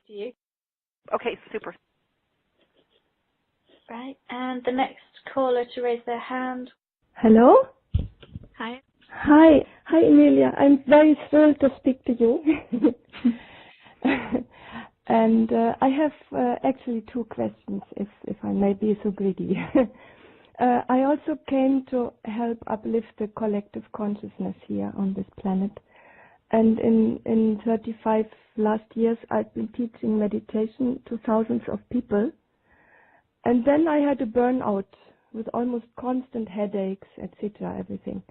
to you. Okay, super. Right, and the next caller to raise their hand. Hello? Hi. Hi. Hi, Inelia. I'm very thrilled to speak to you. And I have actually two questions, if I may be so greedy. I also came to help uplift the collective consciousness here on this planet. And in 35 last years, I've been teaching meditation to thousands of people. And then I had a burnout with almost constant headaches, etc., everything.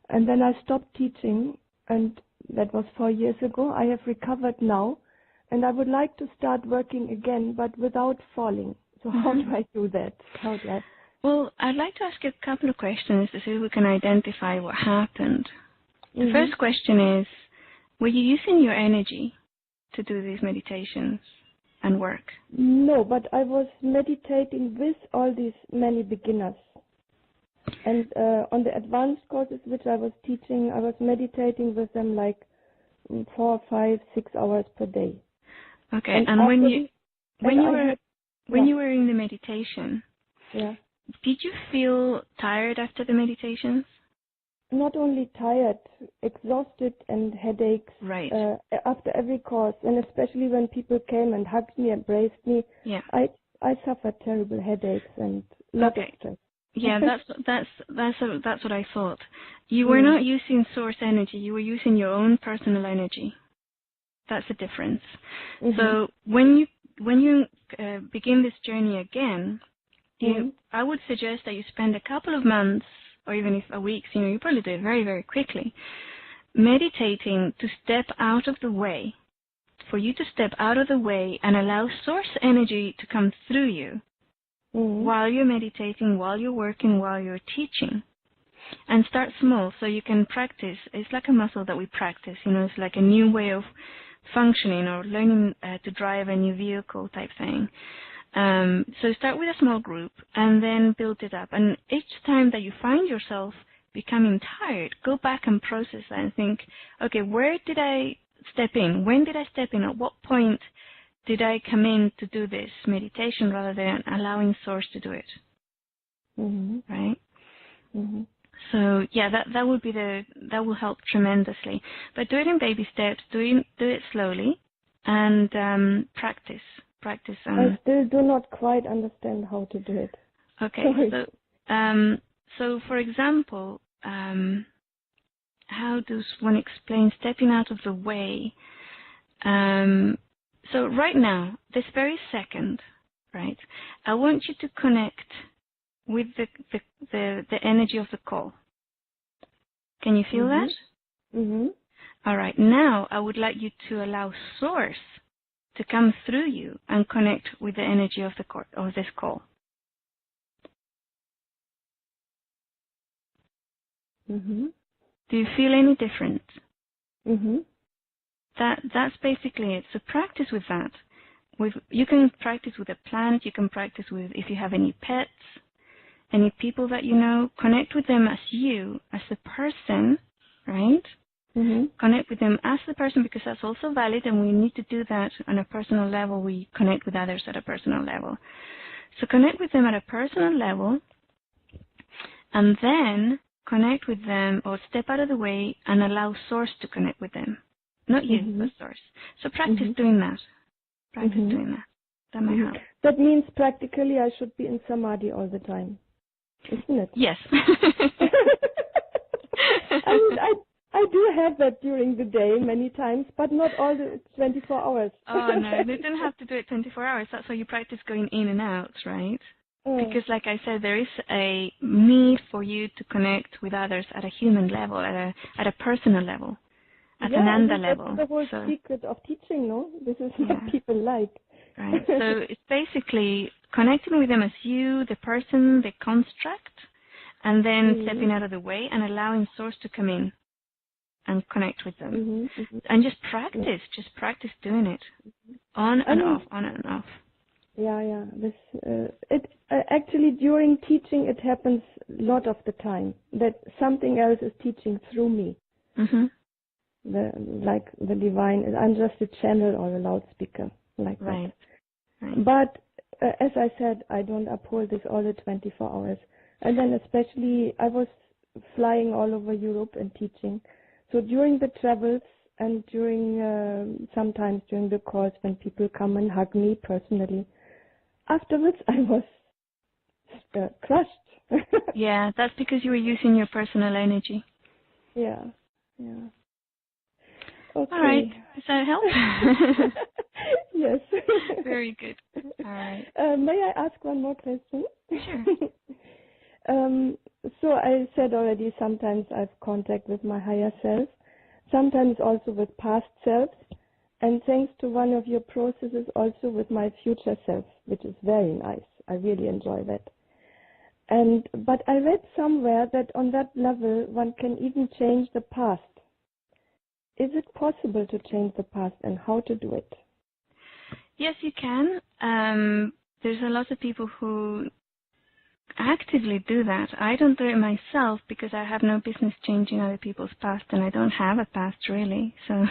And then I stopped teaching, and that was 4 years ago. I have recovered now, and I would like to start working again, but without falling. So how do I do that? Well, I'd like to ask you a couple of questions to see if we can identify what happened. The first question is, were you using your energy to do these meditations and work? No, but I was meditating with all these many beginners. And on the advanced courses which I was teaching, I was meditating with them like 4, 5, 6 hours per day. Okay, and when you were in the meditation, did you feel tired after the meditations? Not only tired, exhausted and headaches after every course, and especially when people came and hugged me, embraced me, I suffered terrible headaches and lot of stress. Yeah, that's what I thought. You were not using source energy; you were using your own personal energy. That's the difference. So when you begin this journey again, I would suggest that you spend a couple of months, or even if a week, you probably do it very, very quickly, meditating to step out of the way, for you to step out of the way and allow source energy to come through you while you're meditating, while you're working, while you're teaching. And start small so you can practice. It's like a muscle that we practice, it's like a new way of functioning or learning to drive a new vehicle type thing. So start with a small group and then build it up. And each time that you find yourself becoming tired, go back and process that and think, okay, where did I step in? When did I step in? At what point did I come in to do this meditation rather than allowing source to do it? Right? So yeah, that would be that will help tremendously. But do it in baby steps. Do it slowly, and practice. I still do not quite understand how to do it. Okay, so for example, how does one explain stepping out of the way? So right now, this very second, right, I want you to connect with the energy of the call. Can you feel that? All right, now I would like you to allow source to come through you and connect with the energy of this call. Do you feel any different? That's basically it. So practice with that. You can practice with a plant. You can practice with, if you have any pets, any people that you know. Connect with them as you, as a person, right? Connect with them as the person, because that's also valid, and we need to do that on a personal level. We connect with others at a personal level. So connect with them at a personal level, and then connect with them, or step out of the way and allow source to connect with them. Not you, but source. So practice doing that. Practice doing that. That might help. That means practically I should be in samadhi all the time, isn't it? Yes. I do have that during the day many times, but not all the 24 hours. Oh, no, you don't have to do it 24 hours. That's why you practice going in and out, right? Because like I said, there is a need for you to connect with others at a human level, at a personal level, at an Ananda level. That's the whole secret of teaching, no? This is what people like. Right. So it's basically connecting with them as you, the person, the construct, and then stepping out of the way and allowing source to come in and connect with them. And just practice doing it on and off, on and off. Yeah. This actually during teaching it happens a lot of the time that something else is teaching through me. Like the divine, I'm just a channel or a loudspeaker. like Right. that. Right. But as I said, I don't uphold this all the 24 hours. And then especially I was flying all over Europe and teaching. So during the travels and during sometimes during the course when people come and hug me personally, afterwards I was crushed. Yeah, that's because you were using your personal energy. Yeah. Okay. All right. Does that help? Yes. Very good. All right. May I ask one more question? Sure. So I said already, sometimes I have contact with my higher self, sometimes also with past selves, and thanks to one of your processes also with my future self, which is very nice. I really enjoy that. But I read somewhere that on that level one can even change the past. Is it possible to change the past, and how to do it? Yes, you can. There's a lot of people who actively do that. I don't do it myself because I have no business changing other people's past, and I don't have a past really. So,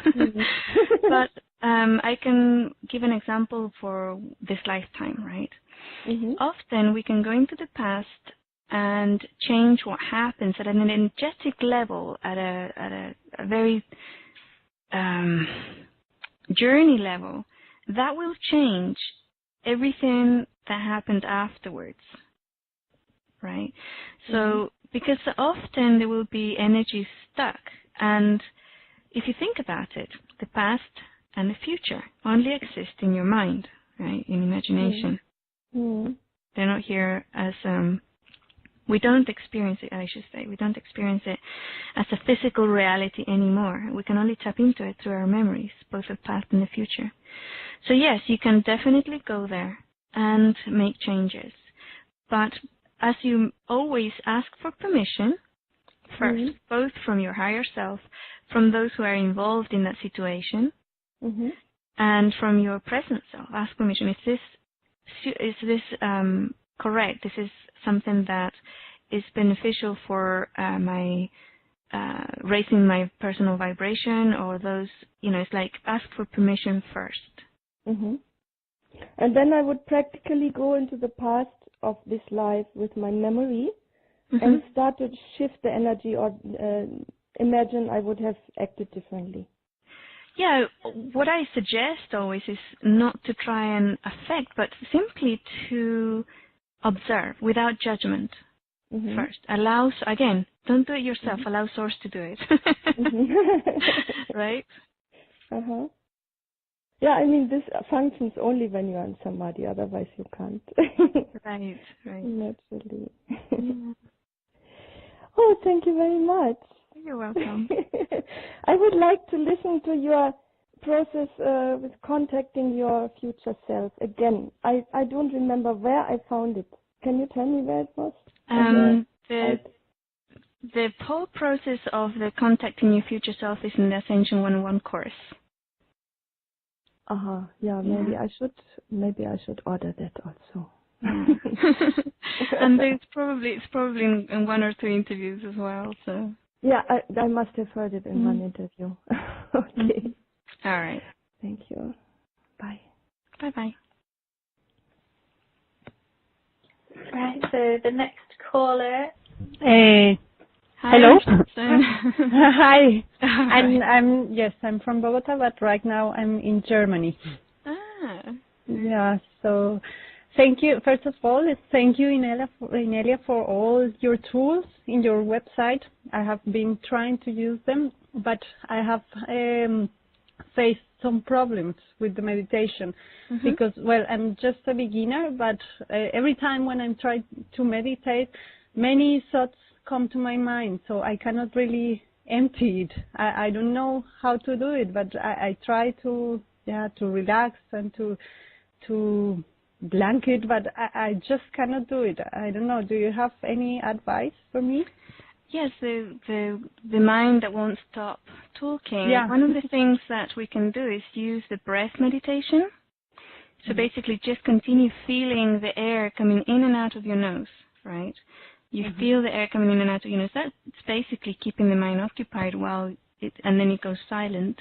but I can give an example for this lifetime, right? Mm-hmm. Often we can go into the past and change what happens at an energetic level, at a very journey level. That will change everything that happened afterwards, right? So, because often there will be energy stuck, and if you think about it, the past and the future only exist in your mind, right? In imagination. Mm-hmm. They're not here as we don't experience it, I should say. We don't experience it as a physical reality anymore. We can only tap into it through our memories, both the past and the future. So yes, you can definitely go there and make changes. But as you always ask for permission first, both from your higher self, from those who are involved in that situation, and from your present self. Ask permission. Is this correct? This is something that is beneficial for my raising my personal vibration, or those, it's like ask for permission first. And then I would practically go into the past of this life with my memory and start to shift the energy, or imagine I would have acted differently. Yeah, what I suggest always is not to try and affect, but simply to observe without judgment first. Again, don't do it yourself. Allow Source to do it. Right? Yeah, I mean, this functions only when you're in samadhi, otherwise you can't. Right. Naturally. Oh, thank you very much. You're welcome. I would like to listen to your process with contacting your future self again. I don't remember where I found it. Can you tell me where it was? The whole process of the contacting your future self is in the Ascension 101 course. Yeah, maybe I should order that also. And it's probably in one or two interviews as well. So yeah, I must have heard it in one interview. Okay. All right. Thank you. Bye. Bye. Right. So the next caller. Hi, hello. Hi. I'm from Bogota, but right now I'm in Germany. Yeah. So thank you. First of all, thank you, Inelia, for all your tools in your website. I have been trying to use them, but I have faced some problems with the meditation because, well, I'm just a beginner, but every time when I'm trying to meditate, many thoughts come to my mind, so I cannot really empty it. I don't know how to do it, but I try to relax and to blank it, but I just cannot do it. I don't know. Do you have any advice for me? Yes, the mind that won't stop talking. Yeah. One of the things that we can do is use the breath meditation. So basically just continue feeling the air coming in and out of your nose, right? You feel the air coming in and out of your nose. That's basically keeping the mind occupied and then it goes silent.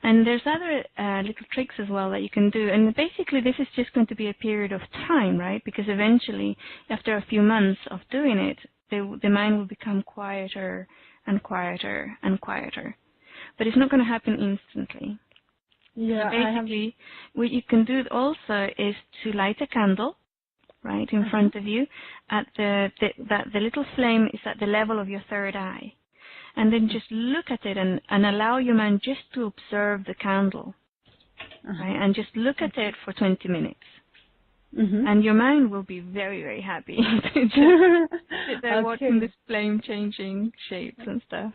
And there's other little tricks as well that you can do. And basically, this is just going to be a period of time, right? Because eventually, after a few months of doing it, the mind will become quieter and quieter and quieter. But it's not going to happen instantly. Yeah. So basically, what you can do also is to light a candle, right, in front of you. At the little flame is at the level of your third eye. And then just look at it and allow your mind just to observe the candle, right? And just look at it for 20 minutes. And your mind will be very, very happy to just sit there watching this flame changing shapes and stuff.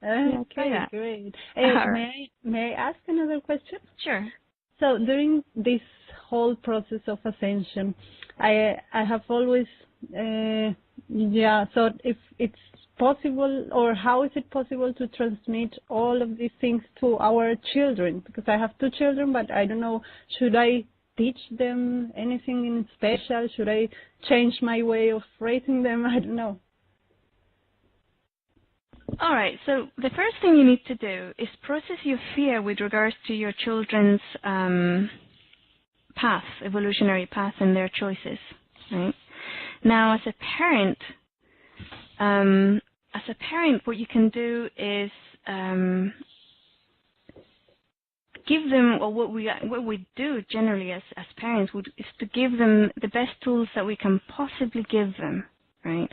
Okay, great. May I ask another question? Sure. So during this whole process of ascension, I have always thought if it's possible, or how is it possible to transmit all of these things to our children? Because I have 2 children, but I don't know, should I teach them anything in special? Should I change my way of raising them? I don't know. All right, so the first thing you need to do is process your fear with regards to your children's path, evolutionary path, and their choices, right? Now, as a parent, what you can do is give them, or what we do generally as parents is to give them the best tools that we can possibly give them, right?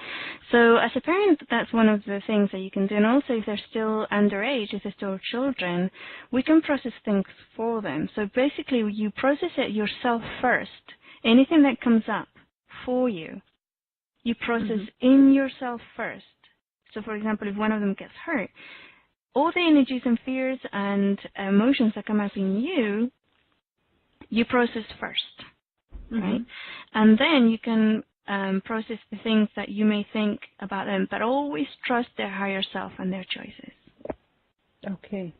So as a parent, that's one of the things that you can do. And also, if they're still underage, if they're still children, we can process things for them. So basically, you process it yourself first. Anything that comes up for you, you process in yourself first. So, for example, if one of them gets hurt, all the energies and fears and emotions that come up in you process first, right? And then you can process the things that you may think about them, but always trust their higher self and their choices. Okay.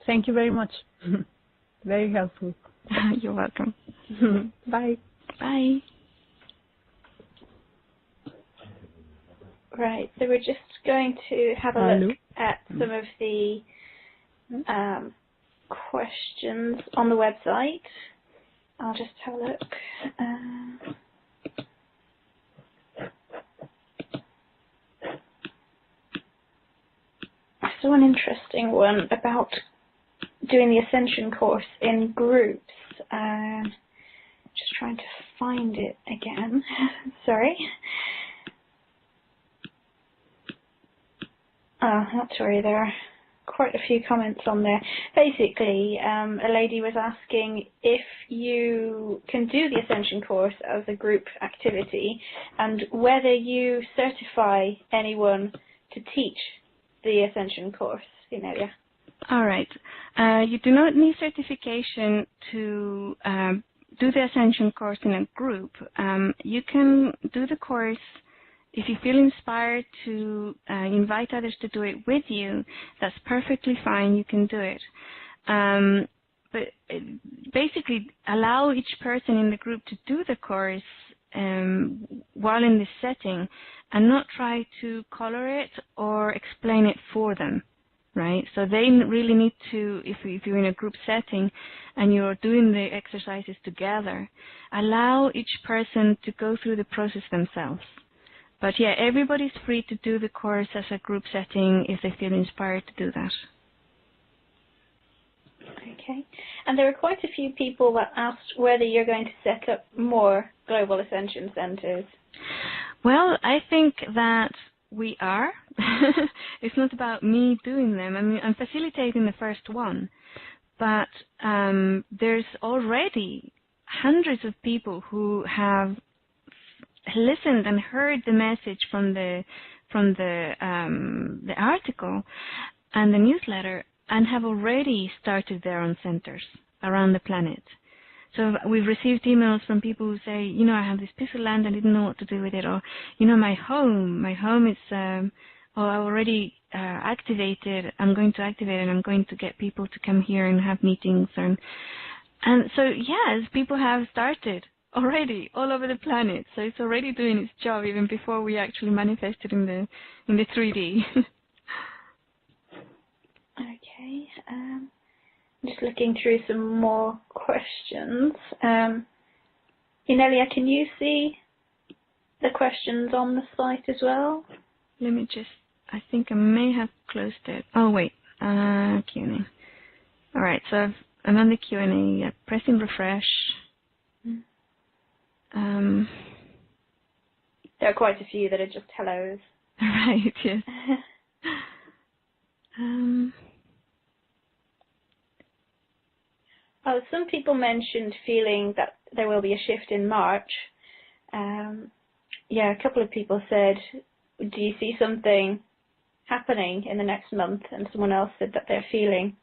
Thank you very much. Very helpful. You're welcome. Bye. Bye. Right, so we're just going to have a look at some of the questions on the website. I'll just have a look. I saw an interesting one about doing the Ascension course in groups. Just trying to find it again. Sorry. Not to worry, there are quite a few comments on there. Basically, a lady was asking if you can do the Ascension course as a group activity and whether you certify anyone to teach the Ascension course, Inelia. All right. You do not need certification to do the Ascension course in a group. You can do the course if you feel inspired to invite others to do it with you. That's perfectly fine. You can do it. But basically, allow each person in the group to do the course while in this setting, and not try to color it or explain it for them, right? So they really need to, if you're in a group setting and you're doing the exercises together, allow each person to go through the process themselves. But yeah, everybody's free to do the course as a group setting if they feel inspired to do that. Okay. And there are quite a few people that asked whether you're going to set up more Global Ascension Centers. Well, I think that we are. It's not about me doing them. I mean, I'm facilitating the first one. But there's already hundreds of people who have listened and heard the message from the article and the newsletter, and have already started their own centers around the planet. So we've received emails from people who say, you know, I have this piece of land, I didn't know what to do with it, or, you know, my home is, I already activated, I'm going to activate it, I'm going to get people to come here and have meetings. And so, yes, people have started already all over the planet. So it's already doing its job even before we actually manifested in the 3D. Okay. Just looking through some more questions. Inelia, can you see the questions on the site as well? Let me just, I think I may have closed it. Oh, wait, Q&A. All right, so I'm on the Q&A, pressing refresh. There are quite a few that are just hellos. Right, yes. Some people mentioned feeling that there will be a shift in March. Yeah, a couple of people said, do you see something happening in the next month? And someone else said that they're feeling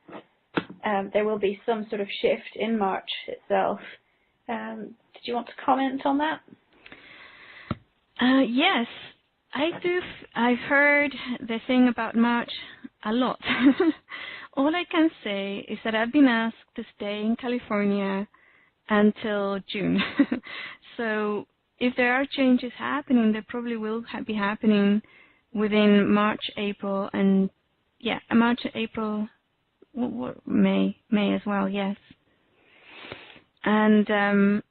there will be some sort of shift in March itself. Did you want to comment on that? Yes, I do. I've heard the thing about March a lot. All I can say is that I've been asked to stay in California until June. So if there are changes happening, they probably will be happening within March, April, and March, April, May as well. Yes, and then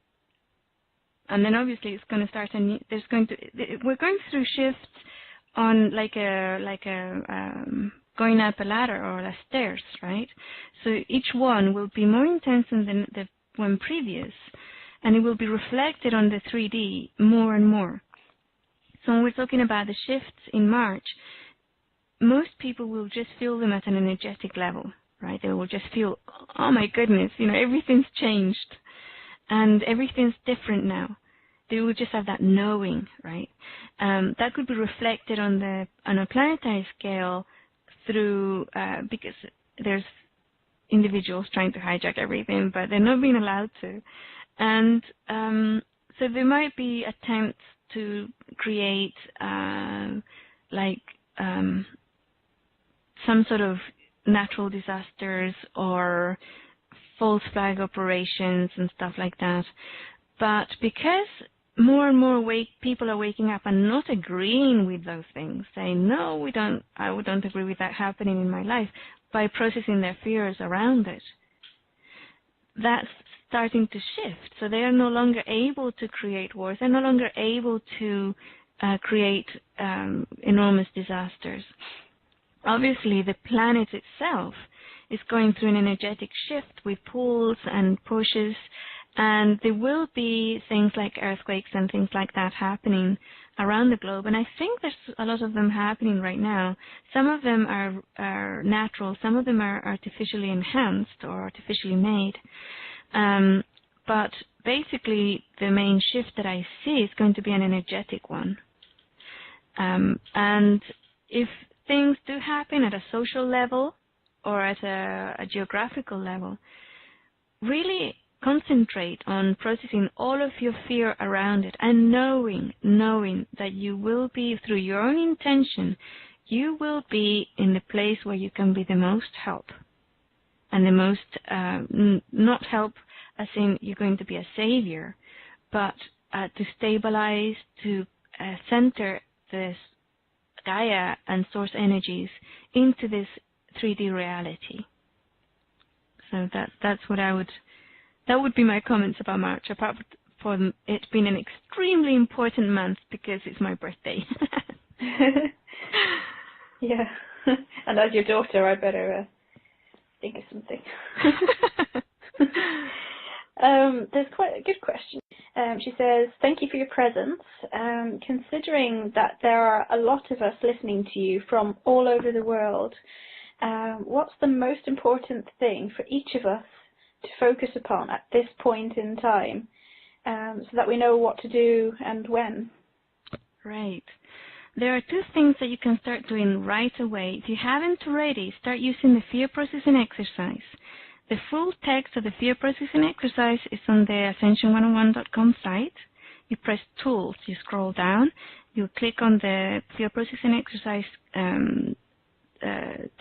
obviously it's going to start we're going through shifts on like a going up a ladder or a stairs, right? So each one will be more intense than the one previous, and it will be reflected on the 3D more and more. So when we're talking about the shifts in March, most people will just feel them at an energetic level, right? They will just feel, oh my goodness, everything's changed and everything's different now. They will just have that knowing, right? That could be reflected on a planetary scale through because there's individuals trying to hijack everything, but they're not being allowed to. And so there might be attempts to create some sort of natural disasters or false flag operations and stuff like that. But because more and more people are waking up and not agreeing with those things, saying, no, I don't agree with that happening in my life, by processing their fears around it, that's starting to shift. So they are no longer able to create wars. They're no longer able to create enormous disasters. Obviously, the planet itself is going through an energetic shift with pulls and pushes, and there will be things like earthquakes and things like that happening around the globe. And I think there's a lot of them happening right now. Some of them are natural. Some of them are artificially enhanced or artificially made. But basically, the main shift that I see is going to be an energetic one. And if things do happen at a social level or at a geographical level, really concentrate on processing all of your fear around it and knowing that you will be, through your own intention, you will be in the place where you can be the most help. And the most, not help as in you're going to be a savior, but to stabilize, to center this Gaia and source energies into this 3D reality. So that's what that would be my comments about March, apart from it being an extremely important month because it's my birthday. Yeah. And as your daughter, I better think of something. There's quite a good question. She says, thank you for your presence. Considering that there are a lot of us listening to you from all over the world, what's the most important thing for each of us to focus upon at this point in time, so that we know what to do and when? Right. There are two things that you can start doing right away. If you haven't already, start using the fear processing exercise. The full text of the fear processing exercise is on the ascension101.com site. You press tools, you scroll down, you click on the fear processing exercise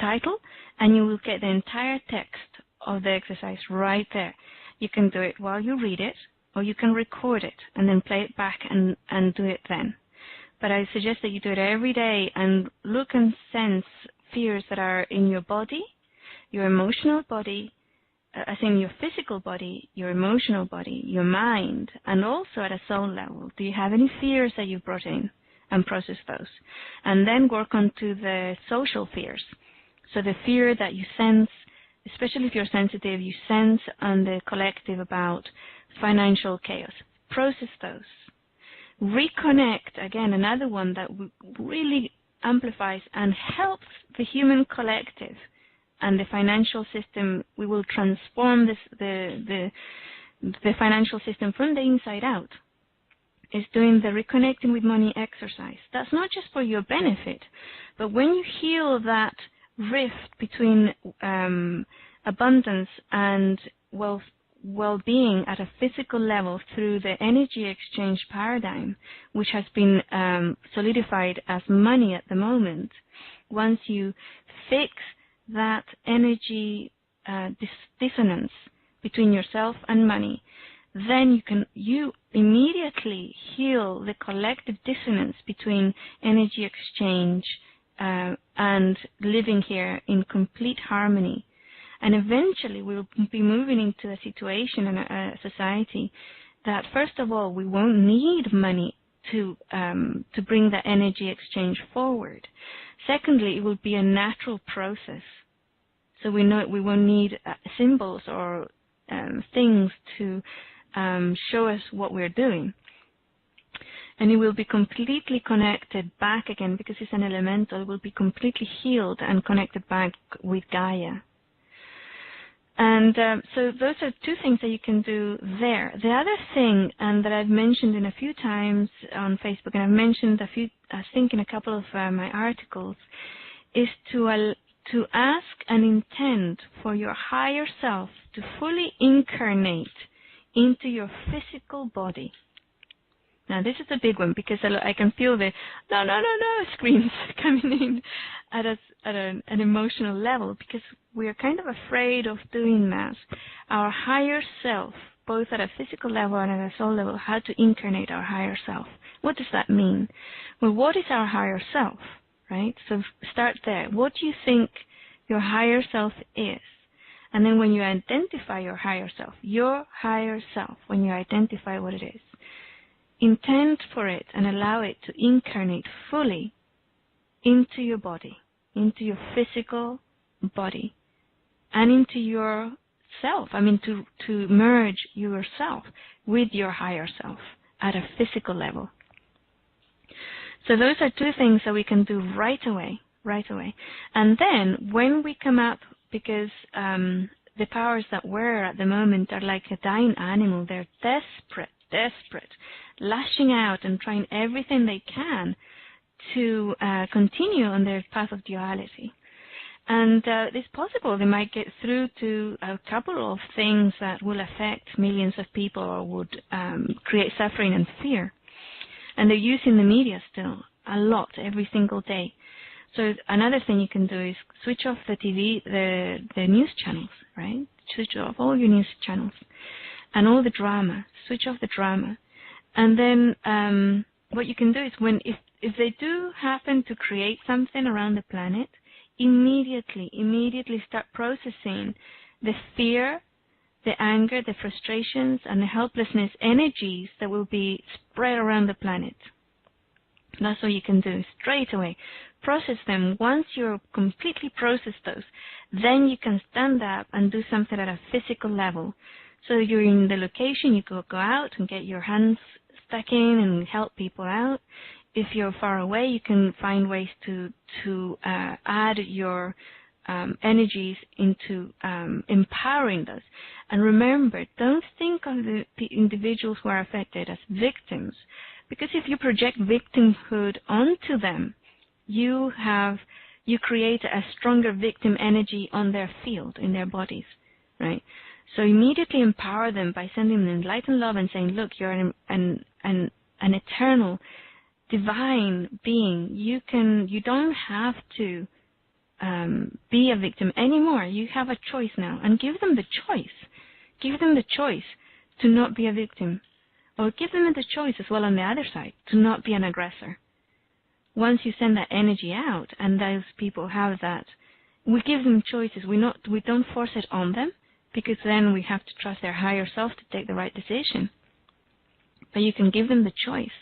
title, and you will get the entire text of the exercise right there. You can do it while you read it, or you can record it and then play it back and do it then. But I suggest that you do it every day and look and sense fears that are in your body, your emotional body, as in your physical body, your emotional body, your mind, and also at a soul level. Do you have any fears that you've brought in? And process those. And then work on to the social fears. So the fear that you sense, especially if you're sensitive, you sense on the collective about financial chaos. Process those. Reconnect, again, another one that really amplifies and helps the human collective and the financial system. We will transform the financial system from the inside out. Is doing the reconnecting with money exercise. That's not just for your benefit, but when you heal that rift between abundance and well-being at a physical level through the energy exchange paradigm, which has been solidified as money at the moment, once you fix that energy dissonance between yourself and money, then you immediately heal the collective dissonance between energy exchange and living here in complete harmony. And eventually we'll be moving into a situation and a society that, first of all, we won't need money to bring the energy exchange forward. Secondly, it will be a natural process. So we know we won't need symbols or things to show us what we're doing. And it will be completely connected back again, because it's an elemental. It will be completely healed and connected back with Gaia. And so those are two things that you can do there. The other thing, and that I've mentioned in a few times on Facebook, and I've mentioned I think in a couple of my articles, is to ask and intend for your higher self to fully incarnate into your physical body. Now, this is a big one, because I can feel the no screams coming in at an emotional level, because we're kind of afraid of doing that. Our higher self, both at a physical level and at a soul level, how to incarnate our higher self. What does that mean? Well, what is our higher self, right? So start there. What do you think your higher self is? And then when you identify your higher self, when you identify what it is, intend for it and allow it to incarnate fully into your body, into your physical body, and into yourself. I mean, to merge yourself with your higher self at a physical level. So those are two things that we can do right away. And then when we come up, because the powers that were at the moment are like a dying animal. They're desperate, lashing out and trying everything they can to continue on their path of duality. And it's possible they might get through to a couple of things that will affect millions of people or would create suffering and fear. And they're using the media still a lot, every single day. So another thing you can do is switch off the TV, the news channels, right? Switch off all your news channels and all the drama. Switch off the drama. And then what you can do is if they do happen to create something around the planet, immediately start processing the fear, the anger, the frustrations, and the helplessness energies that will be spread around the planet. That's what you can do straight away. Process them. Once you're completely processed those, then you can stand up and do something at a physical level. So you're in the location, you go out and get your hands stuck in and help people out. If you're far away, you can find ways to add your energies into empowering those. And remember, don't think of the individuals who are affected as victims, because if you project victimhood onto them, you create a stronger victim energy on their field, in their bodies, right? So immediately empower them by sending them light and love and saying, look, you're an eternal divine being. You don't have to be a victim anymore. You have a choice now, and give them the choice. Give them the choice to not be a victim, or give them the choice as well on the other side to not be an aggressor. Once you send that energy out, and those people have that we give them choices. We don't force it on them, because then we have to trust their higher self to take the right decision. But you can give them the choice.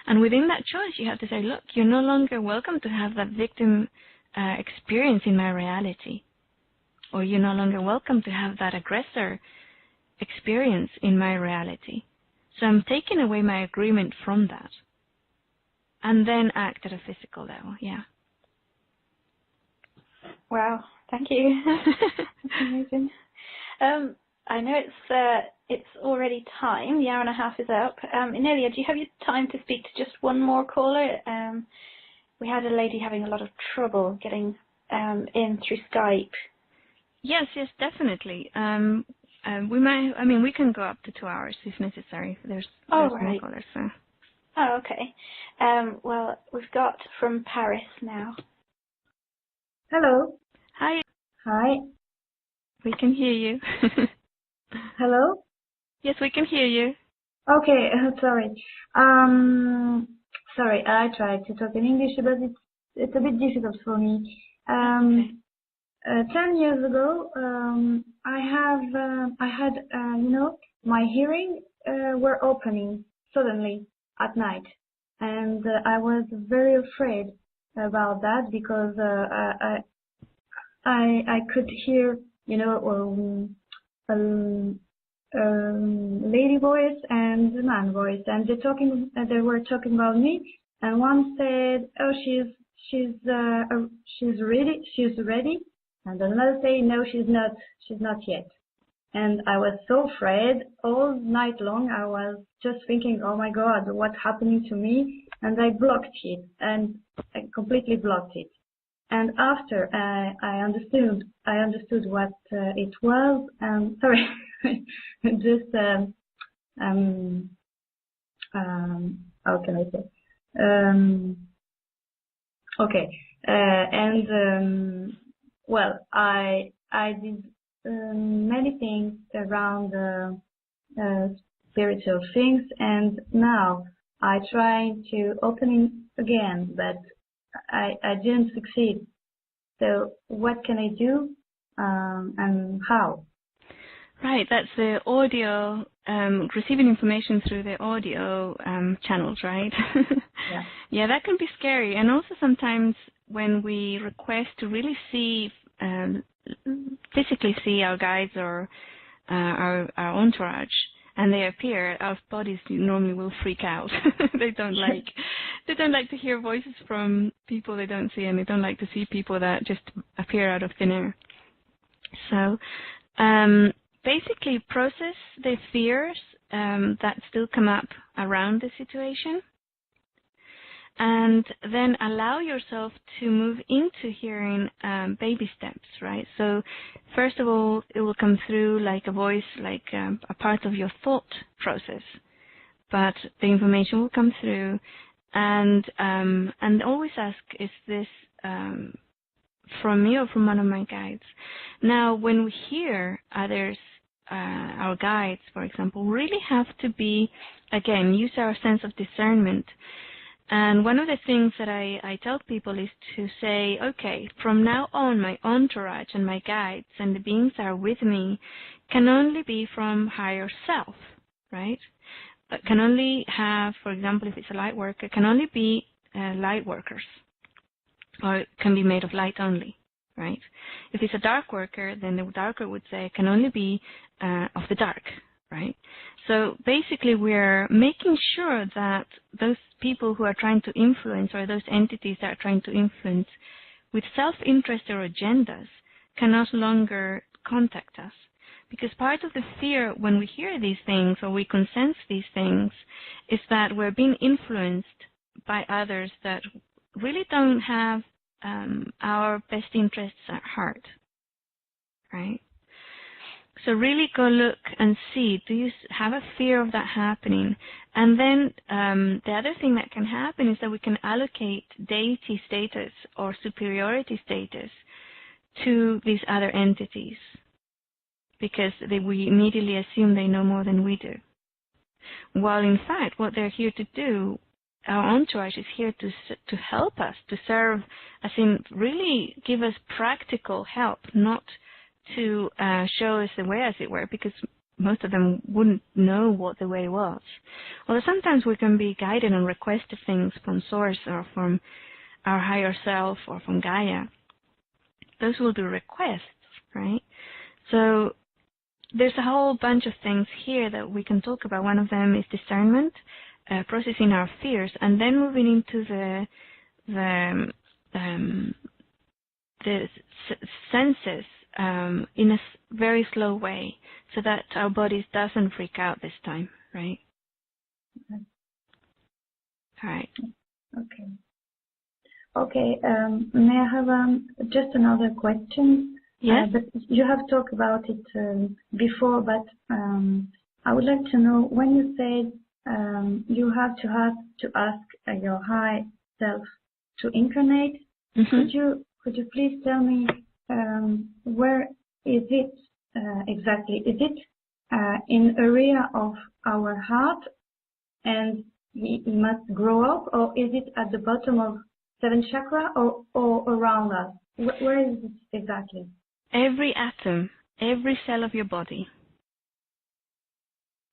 And within that choice, you have to say, look, you're no longer welcome to have that victim experience in my reality. Or you're no longer welcome to have that aggressor experience in my reality. So I'm taking away my agreement from that. And then act at a physical level, yeah. Wow, thank you. That's amazing. I know it's already time. The hour and a half is up. Inelia, do you have time to speak to just one more caller? We had a lady having a lot of trouble getting in through Skype. Yes, definitely. We can go up to 2 hours if necessary. There's right. more callers. So. Oh, okay. Well, we've got from Paris now. Hello. Hi. Hi. We can hear you. Hello? Yes, we can hear you. Okay, sorry. Sorry, I tried to talk in English, but it's a bit difficult for me. 10 years ago, I had my hearing were opening suddenly at night, and I was very afraid about that because I could hear a lady voice and a man voice, and they were talking about me, and one said, "Oh, she's ready," and another say, "No, she's not yet." And I was so afraid all night long. I was just thinking, "Oh my God, what's happening to me?" And I blocked it, and I completely blocked it. And after I understood what it was. Sorry, just how can I say? Okay, well, I did many things around spiritual things, and now I try to open it again, but I didn't succeed. So what can I do, and how? Right, that's the audio, receiving information through the audio channels, right? Yeah. Yeah, that can be scary. And also sometimes when we request to really see, physically see our guides or our entourage, and they appear, our bodies normally will freak out. They don't like to hear voices from people they don't see, and they don't like to see people that just appear out of thin air. So basically process the fears that still come up around the situation, and then allow yourself to move into hearing baby steps, right? So first of all, it will come through like a voice, like a part of your thought process, but the information will come through, and always ask, is this from me or from one of my guides? Now, when we hear others, our guides, for example, really have to be, again, use our sense of discernment. And one of the things that I tell people is to say, okay, from now on, my entourage and my guides and the beings that are with me can only be from higher self, right? But can only have, for example, if it's a light worker, can only be light workers, or it can be made of light only, right? If it's a dark worker, then the darker would say it can only be of the dark, right? So basically we're making sure that those people who are trying to influence, or those entities that are trying to influence with self-interest or agendas, can no longer contact us. Because part of the fear when we hear these things or we can sense these things is that we're being influenced by others that really don't have our best interests at heart, right? So really go look and see, do you have a fear of that happening? And then the other thing that can happen is that we can allocate deity status or superiority status to these other entities, because we immediately assume they know more than we do. While in fact what they're here to do our entourage is here to help us, to serve, as in really give us practical help, not to show us the way, as it were, because most of them wouldn't know what the way was. Although sometimes we can be guided and requested things from Source or from our higher self or from Gaia. Those will be requests, right? So there's a whole bunch of things here that we can talk about. One of them is discernment, processing our fears, and then moving into the senses in a very slow way, so that our bodies doesn't freak out this time, right? Okay. All right. Okay. Okay. May I have just another question? Yes. But you have talked about it before, but I would like to know, when you said you have to ask your high self to incarnate, could you please tell me where is it exactly? Is it in area of our heart and it must grow up, or is it at the bottom of 7th chakra, or around us? Where is it exactly? Every atom, every cell of your body.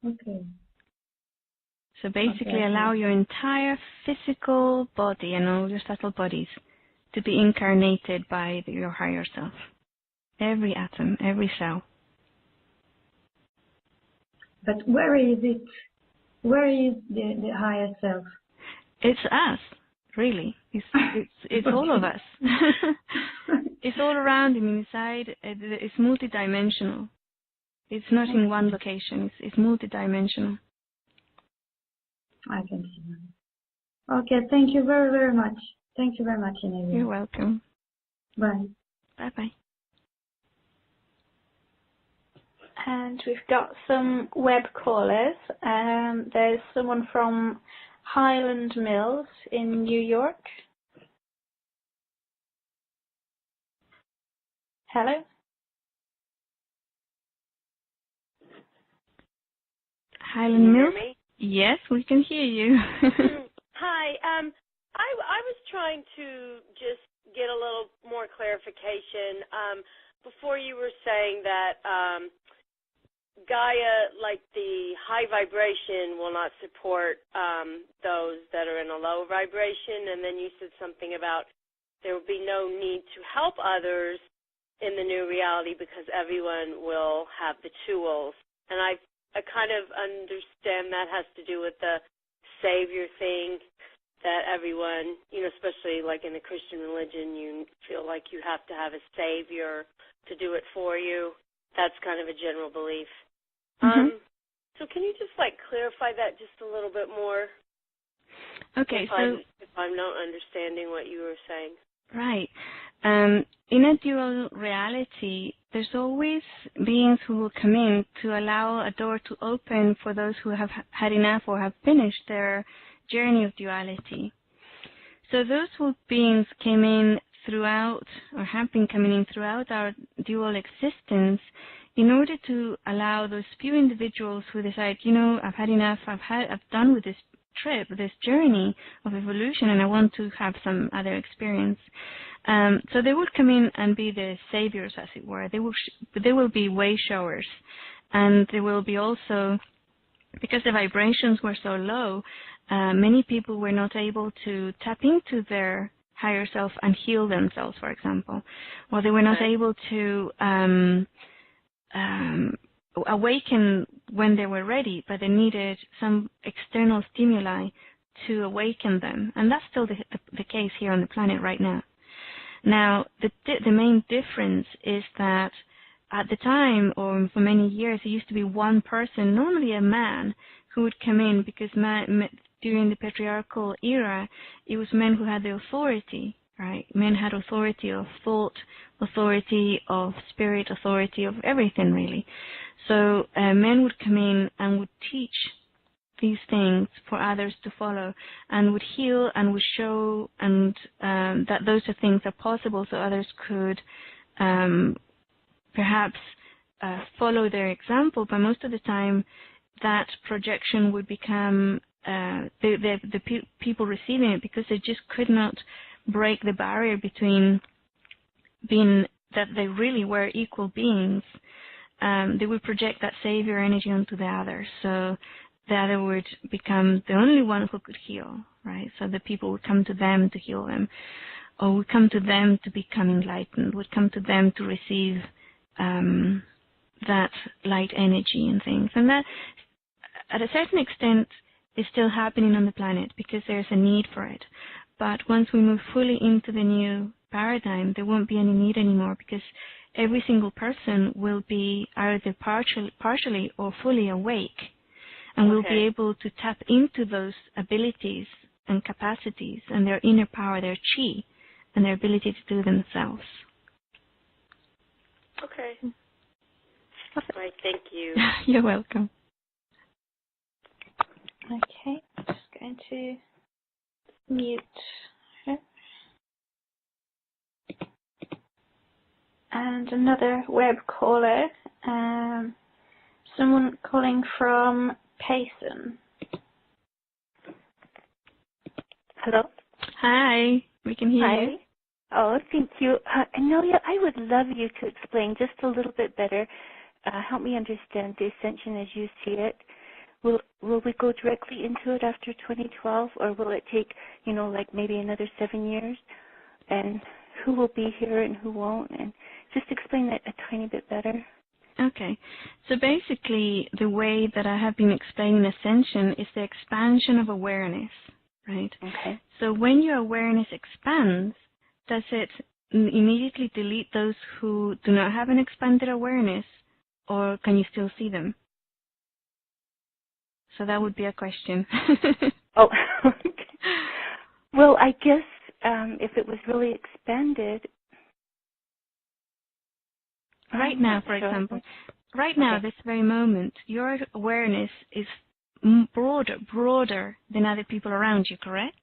Okay. So basically allow your entire physical body and all your subtle bodies to be incarnated by your higher self. Every atom, every cell. But where is it? Where is the higher self? It's us, really. It's all of us. It's all around and inside. It's multidimensional. It's not in one location. It's multidimensional. I can see that. Okay, thank you very, very much. Thank you very much, Inelia. You're welcome. Bye. Bye-bye. And we've got some web callers. There's someone from Highland Mills in New York. Hello? Highland Mills? Hear me? Yes, we can hear you. Hi. I was trying to just get a little more clarification. Before you were saying that Gaia, like the high vibration, will not support those that are in a low vibration, and then you said something about there will be no need to help others in the new reality because everyone will have the tools. And I kind of understand that has to do with the savior thing, that everyone, especially like in the Christian religion, you feel like you have to have a savior to do it for you. That's kind of a general belief. So can you just clarify that just a little bit more? Okay, if I'm not understanding what you were saying. Right. In a dual reality, there's always beings who will come in to allow a door to open for those who have had enough or have finished their journey of duality. So those beings came in throughout, or have been coming in throughout our dual existence, in order to allow those few individuals who decide, I've had enough, I've done with this trip, this journey of evolution, and I want to have some other experience. So they would come in and be the saviors, as it were. They will be way showers, and they will be also, because the vibrations were so low, many people were not able to tap into their higher self and heal themselves, for example, or they were not able to awaken when they were ready, but they needed some external stimuli to awaken them. And that's still the case here on the planet right now. Now, the main difference is that at the time, or for many years, it used to be one person, normally a man, who would come in, because during the patriarchal era, it was men who had the authority, right? Men had authority of thought, authority of spirit, authority of everything, really. So men would come in and would teach these things for others to follow, and would heal and would show, and that those are things are possible, so others could perhaps follow their example. But most of the time, that projection would become people receiving it, because they just could not break the barrier between being that they really were equal beings. They would project that savior energy onto the other, so the other would become the only one who could heal, right? So the people would come to them to heal them, or would come to them to become enlightened, would come to them to receive that light energy and things. And that, at a certain extent, is still happening on the planet because there's a need for it. But once we move fully into the new paradigm, there won't be any need anymore, because every single person will be either partially or fully awake, and will be able to tap into those abilities and capacities and their inner power, their chi, and their ability to do themselves. Okay. All right, thank you. You're welcome. Okay, just going to mute her. And another web caller, someone calling from Payson. Hello? Hi, we can hear you. Oh, thank you. Inelia, I would love you to explain just a little bit better, help me understand the ascension as you see it. Will we go directly into it after 2012, or will it take, like maybe another 7 years? And who will be here and who won't? And just explain that a tiny bit better. Okay. So basically, the way that I have been explaining ascension is the expansion of awareness, right? Okay. So when your awareness expands, does it immediately delete those who do not have an expanded awareness, or can you still see them? So that would be a question. Oh, okay. Well, I guess if it was really expanded. Right now, for example, now, this very moment, your awareness is broader than other people around you, correct?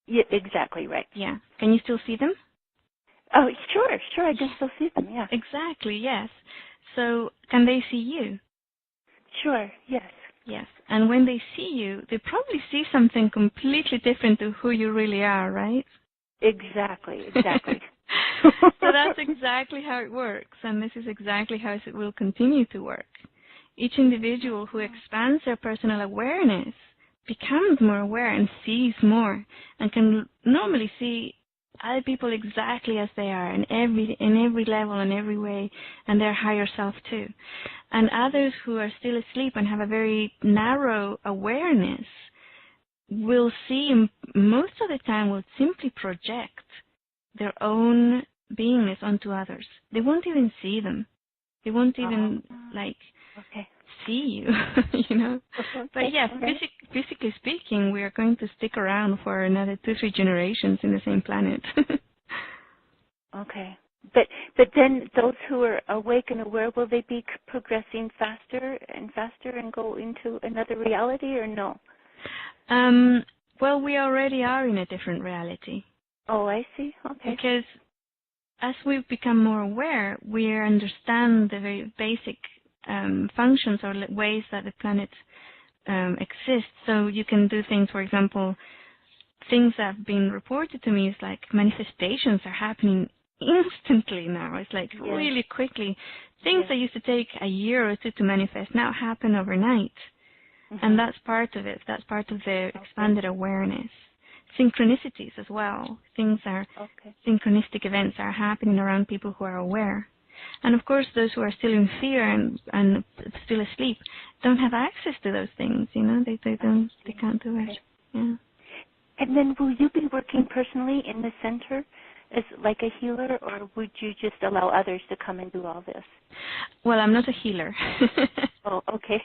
Yeah, exactly right. Yeah. Can you still see them? Oh, sure, I can still see them, yeah. Exactly, yes. So, can they see you? Sure, yes. Yes. And when they see you, they probably see something completely different to who you really are, right? Exactly. So that's exactly how it works, and this is exactly how it will continue to work. Each individual who expands their personal awareness becomes more aware and sees more, and can normally see other people exactly as they are in every level and every way, and their higher self too. And others who are still asleep and have a very narrow awareness will see, most of the time, will simply project their own beingness onto others. They won't even see them. They won't even see you, But yeah, physically speaking, we are going to stick around for another 2-3 generations in the same planet. Okay. But then those who are awake and aware, will they be progressing faster and faster and go into another reality, or no? Well, we already are in a different reality. Oh, I see. Okay. Because as we've become more aware, we understand the very basic functions or ways that the planet exists. So you can do things, for example, things that have been reported to me is like manifestations are happening instantly now. It's like really quickly. Things that used to take a year or two to manifest now happen overnight. And that's part of it. That's part of the expanded awareness. Synchronicities as well. Things are synchronistic events are happening around people who are aware. And of course, those who are still in fear and still asleep don't have access to those things. They can't do it. Yeah. And then, will you be working personally in the center as like a healer, or would you just allow others to come and do all this? Well, I'm not a healer. Oh, okay.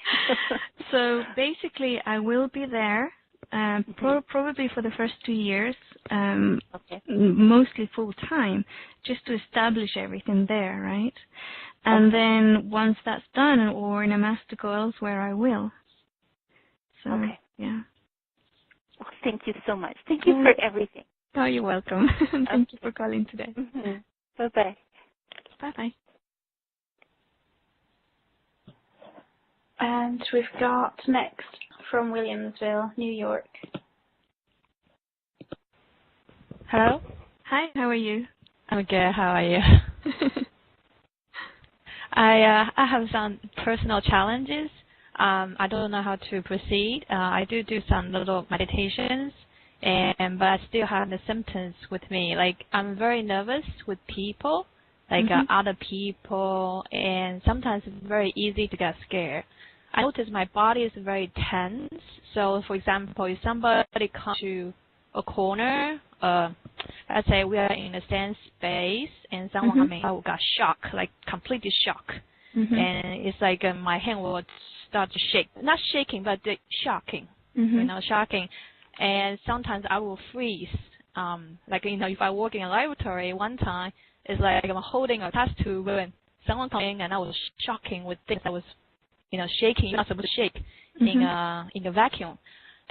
So basically, I will be there probably for the first 2 years, mostly full time, just to establish everything there, right? And then once that's done, or in a mass to go elsewhere, I will. So, yeah. Well, thank you so much. Thank you for everything. Oh, you're welcome. Thank you for calling today. Bye-bye. Bye-bye. And we've got next from Williamsville, New York. Hello? Hi, how are you? I'm good. How are you? I have some personal challenges. I don't know how to proceed. I do some little meditations, but I still have the symptoms with me. Like, I'm very nervous with people, like other people, and sometimes it's very easy to get scared. I notice my body is very tense. So, for example, if somebody comes to a corner, let's say we are in a stand space and someone coming out got shocked, like completely shocked. And it's like my hand will start to shake. Not shaking, but shocking, shocking. And sometimes I will freeze. Like, if I work in a laboratory one time, it's like I'm holding a test tube and someone comes in and I was shocking with things that was, shaking. You're not supposed to shake in a vacuum.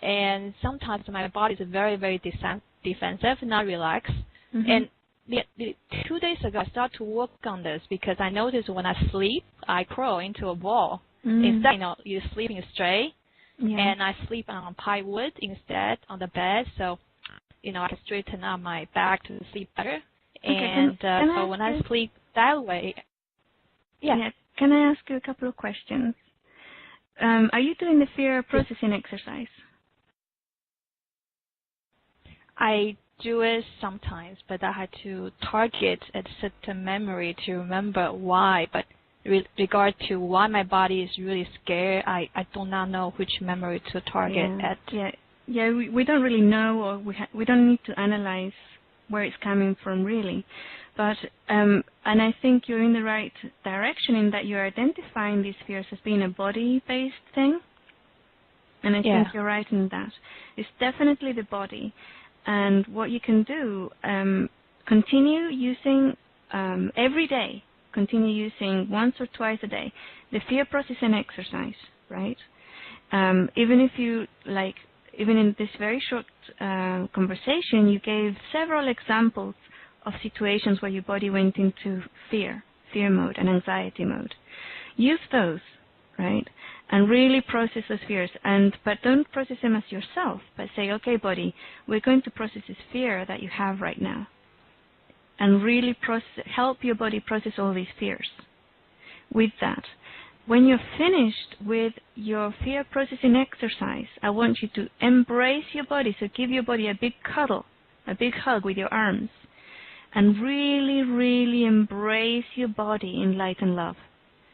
And sometimes my body is very, very defensive, not relaxed. And the 2 days ago, I started to work on this because I noticed when I sleep, I crawl into a ball. Instead, you're sleeping straight, and I sleep on plywood instead on the bed, so, I can straighten up my back to sleep better. And so when I sleep that way, Can I ask you a couple of questions? Are you doing the fear processing exercise? I do it sometimes, but I had to target a certain memory to remember why. But with regard to why my body is really scared, I do not know which memory to target at. We don't really know, or we don't need to analyze where it's coming from, really. But and I think you're in the right direction in that you're identifying these fears as being a body-based thing. And I think you're right in that. It's definitely the body. And what you can do, continue using every day, continue using once or twice a day, the fear processing exercise, right? Even if you, even in this very short conversation, you gave several examples of situations where your body went into fear mode and anxiety mode. Use those, right? And really process those fears. But don't process them as yourself, but say, okay, body, we're going to process this fear that you have right now. And really help your body process all these fears. With that, when you're finished with your fear processing exercise, I want you to embrace your body. So give your body a big cuddle, a big hug with your arms. And really, really embrace your body in light and love.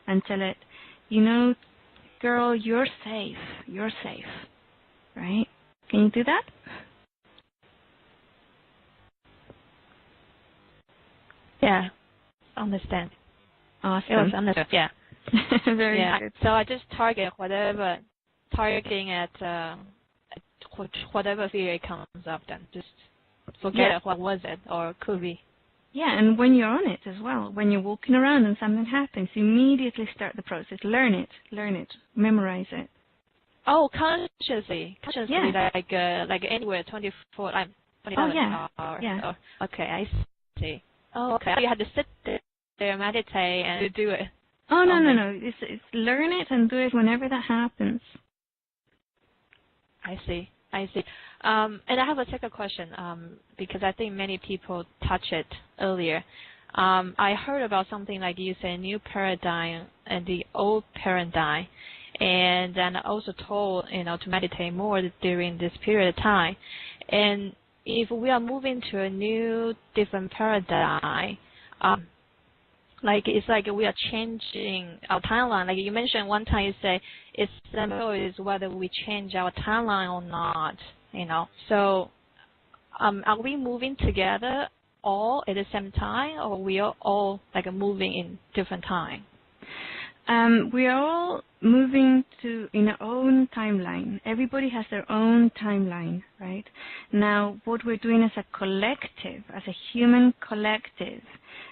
And tell it, girl, you're safe. You're safe. Right? Can you do that? Yeah. Understand. Awesome. It was understood. Yeah. Very good. So I just targeting at whatever fear it comes up, then just forget what was it or could be. Yeah, and when you're on it as well, when you're walking around and something happens, immediately start the process. Learn it, memorize it. Oh, consciously, like anywhere, 24 hours. Yeah. Okay, I see. Oh, okay. You have to sit there, meditate, and do it. Oh, no. It's learn it and do it whenever that happens. I see. And I have a second question, because I think many people touch it earlier. I heard about something like you say, new paradigm and the old paradigm, and then I also told, to meditate more during this period of time. And if we are moving to a new, different paradigm, it's like we are changing our timeline. Like you mentioned one time, you say it's whether we change our timeline or not. So are we moving together all at the same time, or we are all moving in different time? We are all moving in our own timeline. Everybody has their own timeline, right? Now, what we're doing as a collective, as a human collective,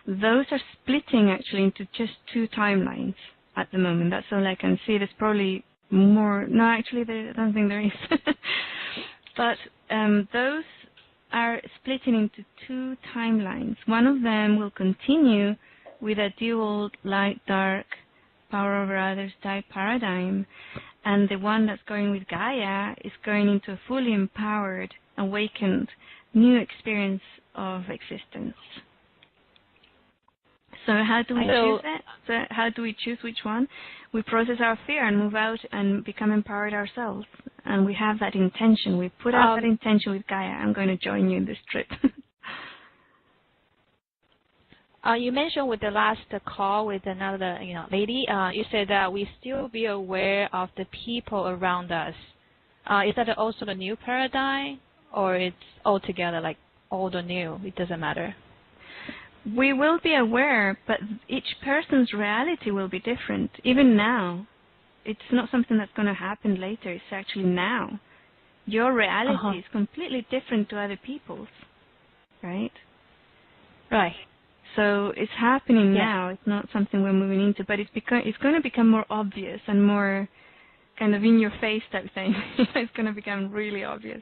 those are splitting actually into just two timelines at the moment. That's all I can see. There's probably more. No, actually, I don't think there is. But those are splitting into two timelines. One of them will continue with a dual light-dark, power over others type paradigm, and the one that's going with Gaia is going into a fully empowered, awakened, new experience of existence. So how do we choose it? So how do we choose which one? We process our fear and move out and become empowered ourselves. And we have that intention. We put out that intention with Gaia. I'm going to join you in this trip. You mentioned with the last call with another lady, you said that we still be aware of the people around us. Is that also the new paradigm, or it's altogether like old or new? It doesn't matter. We will be aware, but each person's reality will be different. Even now, it's not something that's going to happen later. It's actually now. Your reality is completely different to other people's, right? Right. So it's happening now. It's not something we're moving into, but it's going to become more obvious and more kind of in your face type thing. It's going to become really obvious.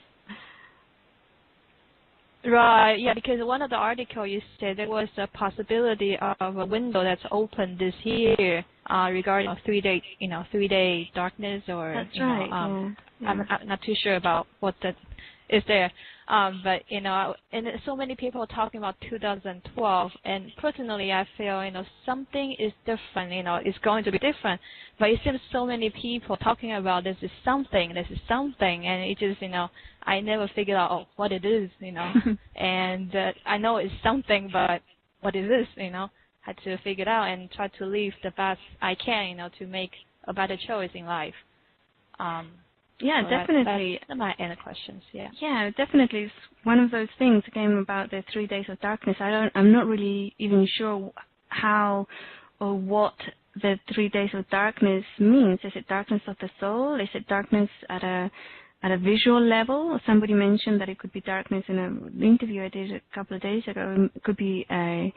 Right, yeah, because one of the articles you said there was a possibility of a window that's open this year regarding 3-day darkness, or that's right. I'm not too sure about what that is there, but and so many people are talking about 2012, and personally I feel something is different. It's going to be different, but it seems so many people talking about this is something, and it just I never figured out what it is, and I know it's something, but what it is, had to figure it out and try to live the best I can, to make a better choice in life. Yeah, so definitely. That's my end questions. Yeah. Yeah, definitely. It's one of those things again about the 3 days of darkness. I'm not really even sure how or what the 3 days of darkness means. Is it darkness of the soul? Is it darkness at a visual level? Somebody mentioned that it could be darkness in an interview I did a couple of days ago. It could be a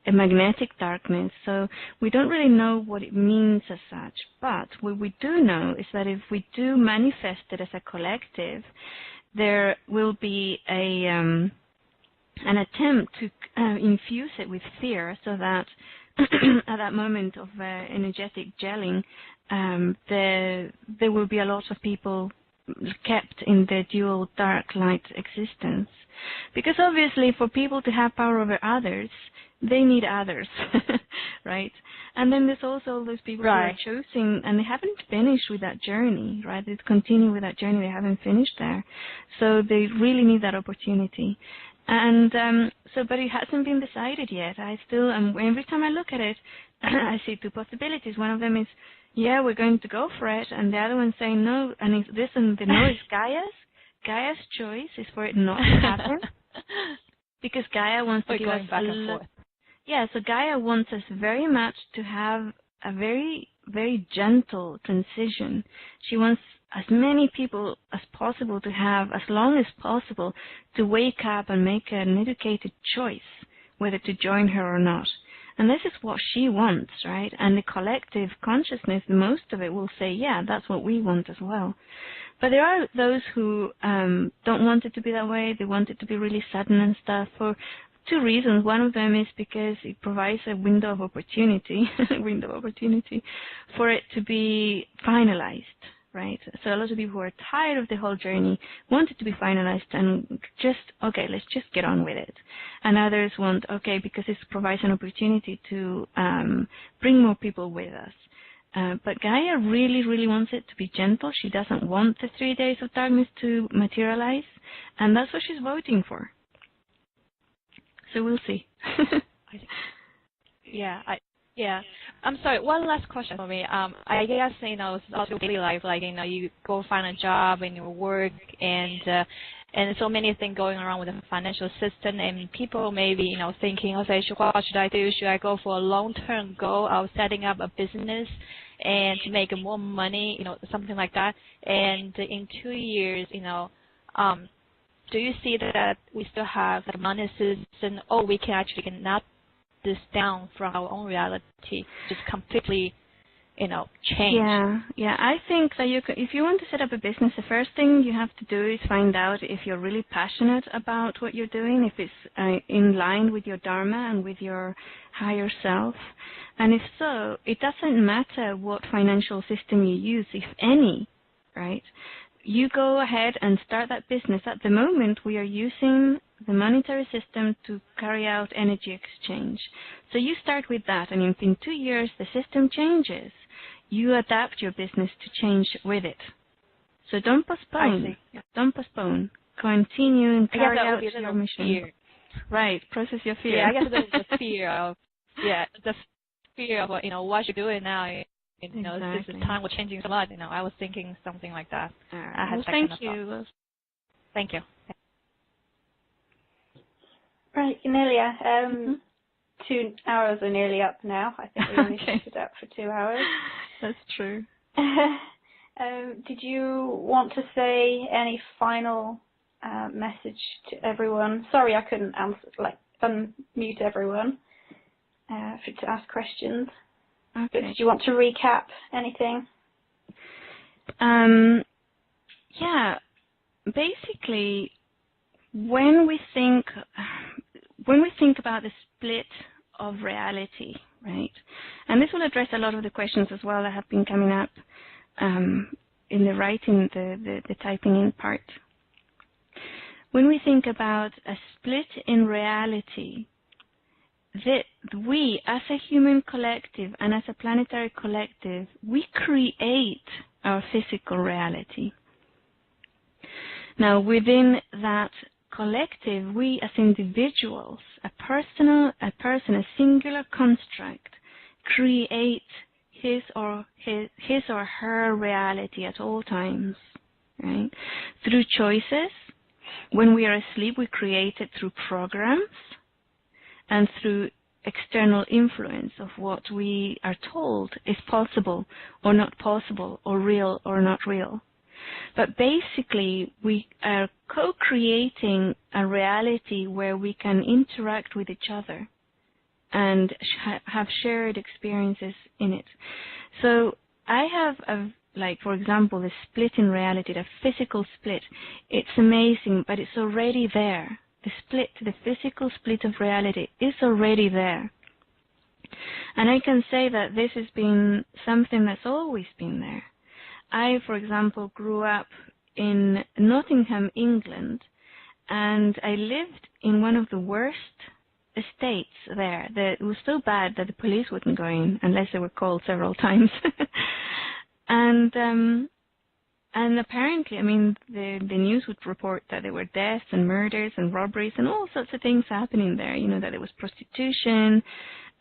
magnetic darkness. So we don't really know what it means as such. But what we do know is that if we do manifest it as a collective, there will be an attempt to infuse it with fear, so that at that moment of energetic gelling, there will be a lot of people kept in the dual dark-light existence. Because obviously for people to have power over others, they need others, right? And then there's also all those people who are choosing, and they haven't finished with that journey, right? They continue with that journey, they haven't finished there. So they really need that opportunity. And but it hasn't been decided yet. I still, every time I look at it, I see two possibilities. One of them is, yeah, we're going to go for it, and the other one saying no, and it's this, and the no is Gaia's. Gaia's choice is for it not to happen, because Gaia wants to give us back and forth. Yeah, so Gaia wants us very much to have a very, very gentle transition. She wants as many people as possible to have, as long as possible, to wake up and make an educated choice whether to join her or not. And this is what she wants, right? And the collective consciousness, most of it will say, yeah, that's what we want as well. But there are those who don't want it to be that way. They want it to be really sudden and stuff for two reasons. One of them is because it provides a window of opportunity, for it to be finalized, right? So a lot of people who are tired of the whole journey want it to be finalized and just, okay, let's just get on with it. And others want, okay, because this provides an opportunity to bring more people with us. But Gaia really, really wants it to be gentle. She doesn't want the 3 days of darkness to materialize, and that's what she's voting for. So we'll see. Yeah. I'm sorry. One last question for me. I guess it's also daily life. Like you go find a job and you work, and so many things going around with the financial system, and people maybe thinking, okay, what should I do? Should I go for a long-term goal of setting up a business and to make more money? Something like that. And in 2 years, do you see that we still have the money system, or we can actually knock this down from our own reality, just completely change. Yeah. I think that if you want to set up a business, the first thing you have to do is find out if you're really passionate about what you're doing, if it's in line with your dharma and with your higher self. And if so, it doesn't matter what financial system you use, if any, right? You go ahead and start that business. At the moment, we are using the monetary system to carry out energy exchange. So you start with that, and in 2 years, the system changes. You adapt your business to change with it. So don't postpone. Don't postpone. Continue and carry out your mission. Fear. Right. Process your fear. Yeah, I guess there's the fear of what you're doing now. This time was changing a lot. I was thinking something like that. I had thank you. Thank you. Right, Inelia. 2 hours are nearly up now. I think we only set it up for 2 hours. That's true. Did you want to say any final message to everyone? Sorry, I couldn't unmute everyone to ask questions. Okay. But did you want to recap anything? Yeah. Basically, when we think about the split of reality, right? And this will address a lot of the questions as well that have been coming up in the writing, the typing in part. When we think about a split in reality, that we, as a human collective and as a planetary collective, we create our physical reality. Now, within that collective, we as individuals, a singular construct, create his or her reality at all times, right? Through choices. When we are asleep, we create it through programs and through external influence of what we are told is possible or not possible, or real or not real. But basically, we are co-creating a reality where we can interact with each other and have shared experiences in it. So I have, for example, the split in reality, the physical split. It's amazing, but it's already there. The physical split of reality is already there. And I can say that this has been something that's always been there. I, for example, grew up in Nottingham, England, and I lived in one of the worst estates there. It was so bad that the police wouldn't go in unless they were called several times. And apparently, the news would report that there were deaths and murders and robberies and all sorts of things happening there. That there was prostitution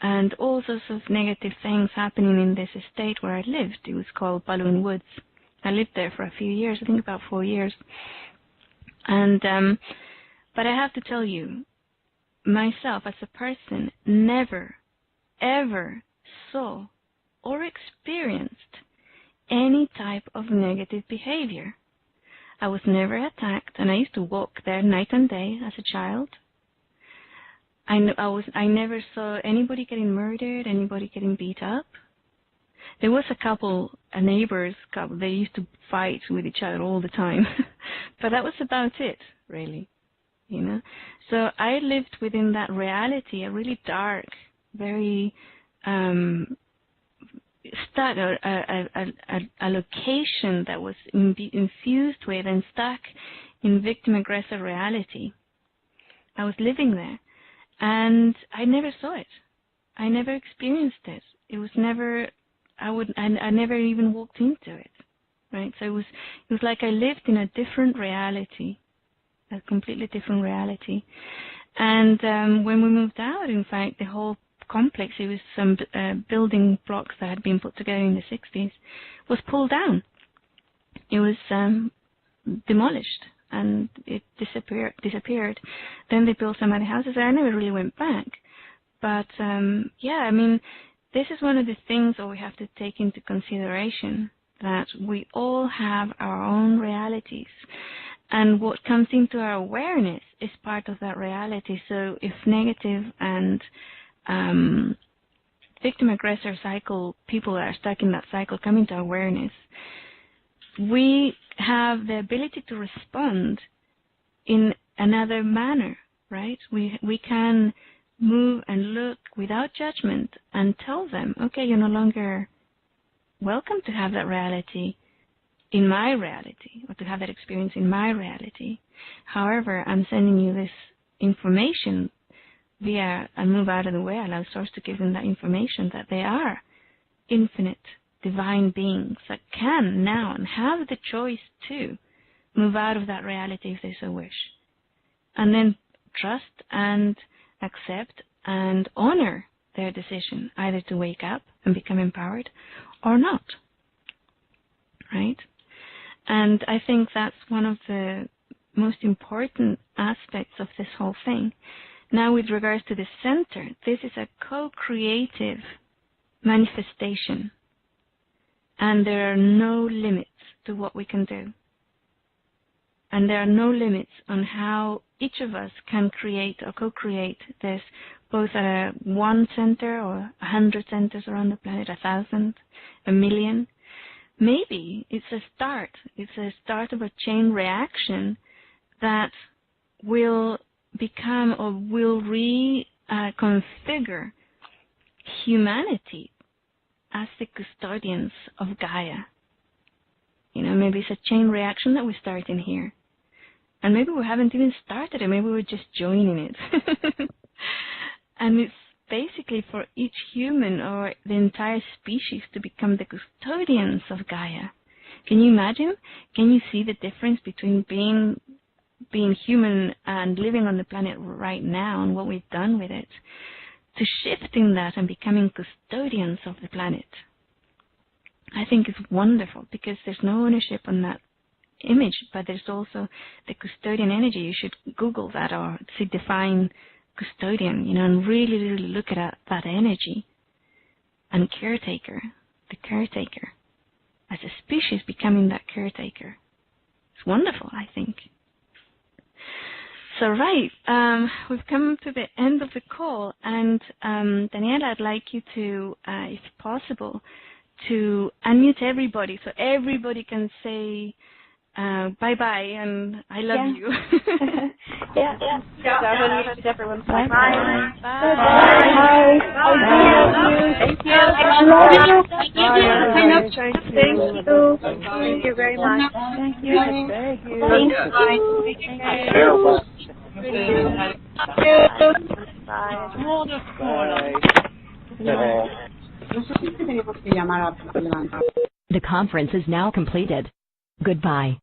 and all sorts of negative things happening in this estate where I lived. It was called Balloon Woods. I lived there for a few years, I think about 4 years. And but I have to tell you, myself as a person never, ever saw or experienced any type of negative behavior. I was never attacked, and I used to walk there night and day as a child. I never saw anybody getting murdered, anybody getting beat up. There was a neighbors couple, they used to fight with each other all the time. But that was about it, really. So I lived within that reality, a really dark, very a location that was infused with and stuck in victim-aggressor reality. I was living there, and I never saw it. I never experienced it. It was never. I never even walked into it. Right. So it was like I lived in a different reality, a completely different reality. And when we moved out, in fact, the whole complex, it was some building blocks that had been put together in the 60s, was pulled down. It was demolished, and it disappeared. Then they built some other houses there. I never really went back. But this is one of the things that we have to take into consideration, that we all have our own realities. And what comes into our awareness is part of that reality. So if negative and victim-aggressor cycle, people that are stuck in that cycle come into awareness, we have the ability to respond in another manner, right? We can move and look without judgment and tell them, okay, you're no longer welcome to have that reality in my reality, or to have that experience in my reality. However, I'm sending you this information via, and move out of the way, allow Source to give them that information that they are infinite divine beings that can now and have the choice to move out of that reality if they so wish. And then trust and accept and honor their decision, either to wake up and become empowered or not. Right? And I think that's one of the most important aspects of this whole thing. Now, with regards to the center, this is a co-creative manifestation. And there are no limits to what we can do. And there are no limits on how each of us can create or co-create this, both at one center or 100 centers around the planet, 1,000, 1,000,000. Maybe it's a start. It's a start of a chain reaction that will become or will reconfigure humanity as the custodians of Gaia. You know, maybe it's a chain reaction that we're starting here. And maybe we haven't even started it. Maybe we're just joining it. And it's basically for each human or the entire species to become the custodians of Gaia. Can you imagine? Can you see the difference between being human and living on the planet right now and what we've done with it, to shifting that and becoming custodians of the planet? I think it's wonderful because there's no ownership on that image, but there's also the custodian energy. You should Google that or see define custodian, you know, and really, really look at that energy. And caretaker, the caretaker, as a species becoming that caretaker. It's wonderful, I think. So, right, we've come to the end of the call, and Daniela, I'd like you to, if possible, to unmute everybody so everybody can say bye-bye and I love you. Yeah. Everyone. Bye. Bye. Bye. Thank you. Thank you very much. Thank you. The conference is now completed. Goodbye.